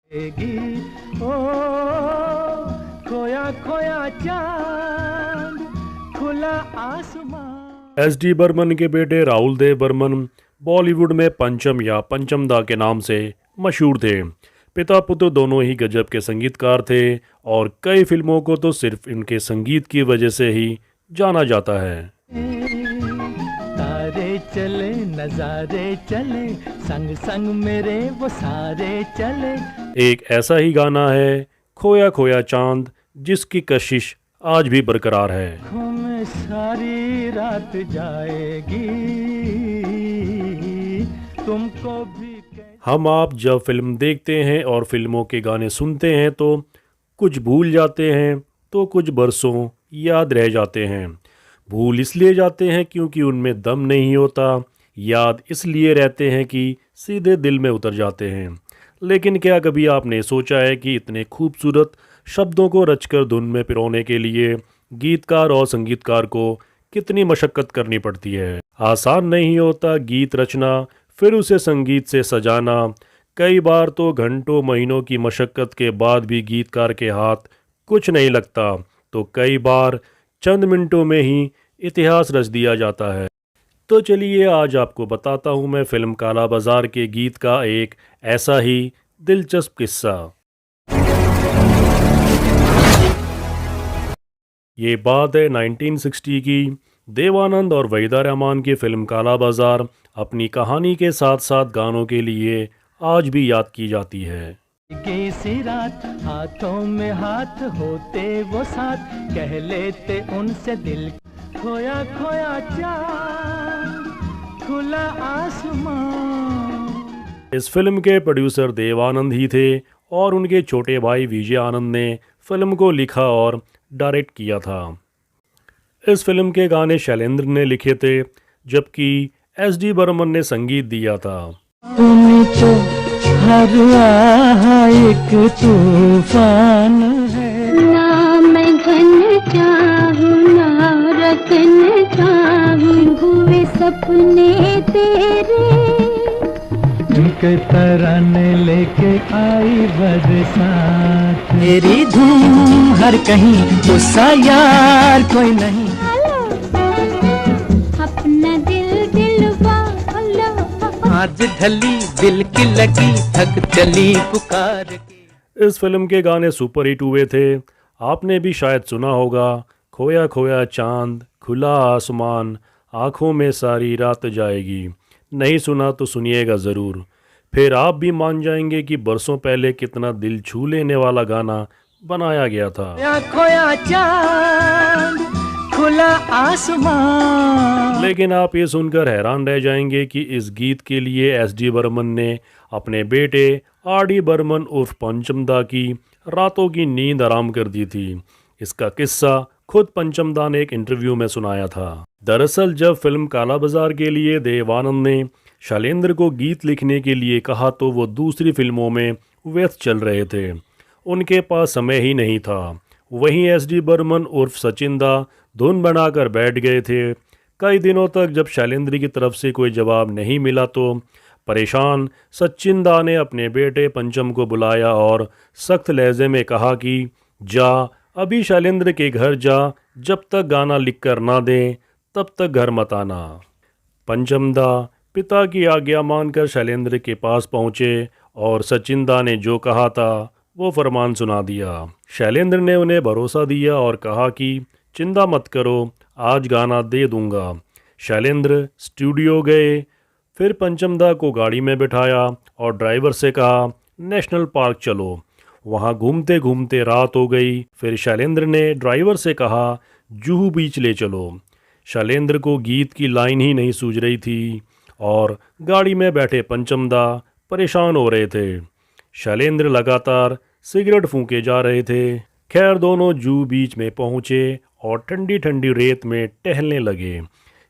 ओ खोया खोया चांद खुला आसमां। एस.डी. बर्मन के बेटे राहुल देव बर्मन बॉलीवुड में पंचम या पंचमदा के नाम से मशहूर थे। पिता पुत्र दोनों ही गजब के संगीतकार थे और कई फिल्मों को तो सिर्फ इनके संगीत की वजह से ही जाना जाता है। तारे चले नजारे चले संग संग मेरे वो सारे चले। एक ऐसा ही गाना है खोया खोया चांद, जिसकी कशिश आज भी बरकरार है। आँखों में सारी रात जाएगी तुमको भी हम आप जब फिल्म देखते हैं और फिल्मों के गाने सुनते हैं तो कुछ भूल जाते हैं तो कुछ बरसों याद रह जाते हैं। भूल इसलिए जाते हैं क्योंकि उनमें दम नहीं होता, याद इसलिए रहते हैं कि सीधे दिल में उतर जाते हैं। लेकिन क्या कभी आपने सोचा है कि इतने खूबसूरत शब्दों को रचकर धुन में पिरोने के लिए गीतकार और संगीतकार को कितनी मशक्क़त करनी पड़ती है। आसान नहीं होता गीत रचना, फिर उसे संगीत से सजाना। कई बार तो घंटों महीनों की मशक्क़त के बाद भी गीतकार के हाथ कुछ नहीं लगता, तो कई बार चंद मिनटों में ही इतिहास रच दिया जाता है। तो चलिए आज आपको बताता हूँ मैं फिल्म काला बाज़ार के गीत का एक ऐसा ही दिलचस्प किस्सा। ये बात है 1960 की। देवानंद और वहीदा रहमान की फिल्म काला बाज़ार अपनी कहानी के साथ साथ गानों के लिए आज भी याद की जाती है। सी रात हाथों में हाथ होते वो साथ कह लेते उनसे दिल खोया खोया चांद खुला आसमां। इस फिल्म के प्रोड्यूसर देवानंद ही थे और उनके छोटे भाई विजय आनंद ने फिल्म को लिखा और डायरेक्ट किया था। इस फिल्म के गाने शैलेंद्र ने लिखे थे, जबकि एस.डी. बर्मन ने संगीत दिया था। तो हर एक तूफान है ना, मैं घन चाहूं ना रतन चाहूं, हुए सपने तेरे के तराने लेके आई बरसात। मेरी धूम हर कहीं गुस्सा यार कोई नहीं। अपना दिल दिलवा आज ढली दिल की लगी थक चली पुकार की। इस फिल्म के गाने सुपर हिट हुए थे। आपने भी शायद सुना होगा, खोया खोया चांद खुला आसमान, आँखों में सारी रात जाएगी। नहीं सुना तो सुनिएगा ज़रूर, फिर आप भी मान जाएंगे कि बरसों पहले कितना दिल छू लेने वाला गाना बनाया गया था। खोया खोया चांद खुला आसमान। लेकिन आप ये सुनकर हैरान रह जाएंगे कि इस गीत के लिए एस.डी. बर्मन ने अपने बेटे आर.डी. बर्मन उर्फ पंचमदा की रातों की नींद आराम कर दी थी। इसका किस्सा खुद पंचमदा ने एक इंटरव्यू में सुनाया था। दरअसल जब फिल्म काला बाज़ार के लिए देवानंद ने शैलेंद्र को गीत लिखने के लिए कहा तो वो दूसरी फिल्मों में व्यस्त चल रहे थे, उनके पास समय ही नहीं था। वहीं एस.डी. बर्मन उर्फ सचिन दा धुन बनाकर बैठ गए थे। कई दिनों तक जब शैलेंद्र की तरफ से कोई जवाब नहीं मिला तो परेशान सचिन दा ने अपने बेटे पंचम को बुलाया और सख्त लहजे में कहा कि जा अभी शैलेंद्र के घर जा, जब तक गाना लिख कर ना दें तब तक घर मत आना। पंचम दा पिता की आज्ञा मानकर शैलेंद्र के पास पहुँचे और सचिन दा ने जो कहा था वो फरमान सुना दिया। शैलेंद्र ने उन्हें भरोसा दिया और कहा कि चिंता मत करो, आज गाना दे दूंगा। शैलेंद्र स्टूडियो गए, फिर पंचमदा को गाड़ी में बिठाया और ड्राइवर से कहा नेशनल पार्क चलो। वहाँ घूमते घूमते रात हो गई। फिर शैलेंद्र ने ड्राइवर से कहा जुहू बीच ले चलो। शैलेंद्र को गीत की लाइन ही नहीं सूझ रही थी और गाड़ी में बैठे पंचमदा परेशान हो रहे थे। शैलेंद्र लगातार सिगरेट फूंके जा रहे थे। खैर दोनों जुहू बीच में पहुँचे और ठंडी ठंडी रेत में टहलने लगे।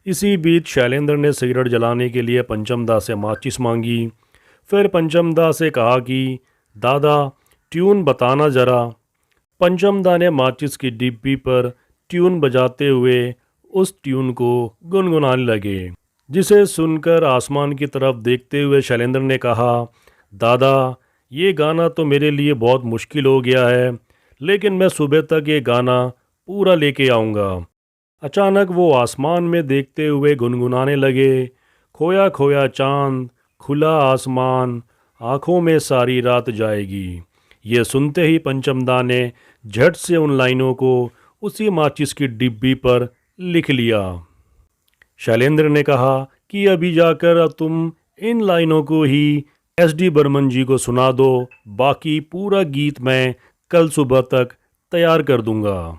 इसी बीच शैलेंद्र ने सिगरेट जलाने के लिए पंचमदा से माचिस मांगी। फिर पंचमदा से कहा कि दादा ट्यून बताना ज़रा। पंचमदा ने माचिस की डिब्बी पर ट्यून बजाते हुए उस ट्यून को गुनगुनाने लगे, जिसे सुनकर आसमान की तरफ देखते हुए शैलेंद्र ने कहा दादा ये गाना तो मेरे लिए बहुत मुश्किल हो गया है, लेकिन मैं सुबह तक ये गाना पूरा लेके आऊँगा। अचानक वो आसमान में देखते हुए गुनगुनाने लगे, खोया खोया चांद, खुला आसमान, आँखों में सारी रात जाएगी। ये सुनते ही पंचमदा ने झट से उन लाइनों को उसी माचिस की डिब्बी पर लिख लिया। शैलेंद्र ने कहा कि अभी जाकर अब तुम इन लाइनों को ही एसडी बर्मन जी को सुना दो, बाकी पूरा गीत मैं कल सुबह तक तैयार कर दूंगा।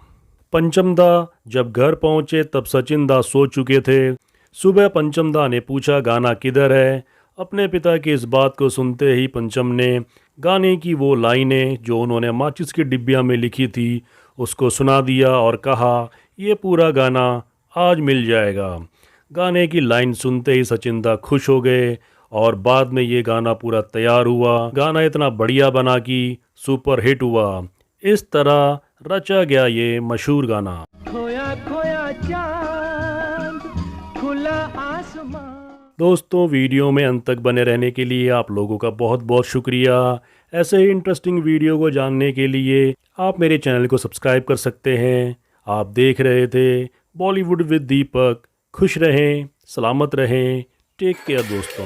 पंचमदा जब घर पहुंचे तब सचिनदा सो चुके थे। सुबह पंचमदा ने पूछा गाना किधर है। अपने पिता की इस बात को सुनते ही पंचम ने गाने की वो लाइनें जो उन्होंने माचिस की डिब्बिया में लिखी थी उसको सुना दिया और कहा ये पूरा गाना आज मिल जाएगा। गाने की लाइन सुनते ही सचिनदा खुश हो गए और बाद में ये गाना पूरा तैयार हुआ। गाना इतना बढ़िया बना कि सुपर हिट हुआ। इस तरह रचा गया ये मशहूर गाना। खोया खोया चांद, खुला आसमान। दोस्तों, वीडियो में अंत तक बने रहने के लिए आप लोगों का बहुत बहुत शुक्रिया। ऐसे ही इंटरेस्टिंग वीडियो को जानने के लिए आप मेरे चैनल को सब्सक्राइब कर सकते हैं। आप देख रहे थे बॉलीवुड विद दीपक। खुश रहें, सलामत रहें, टेक केयर दोस्तों।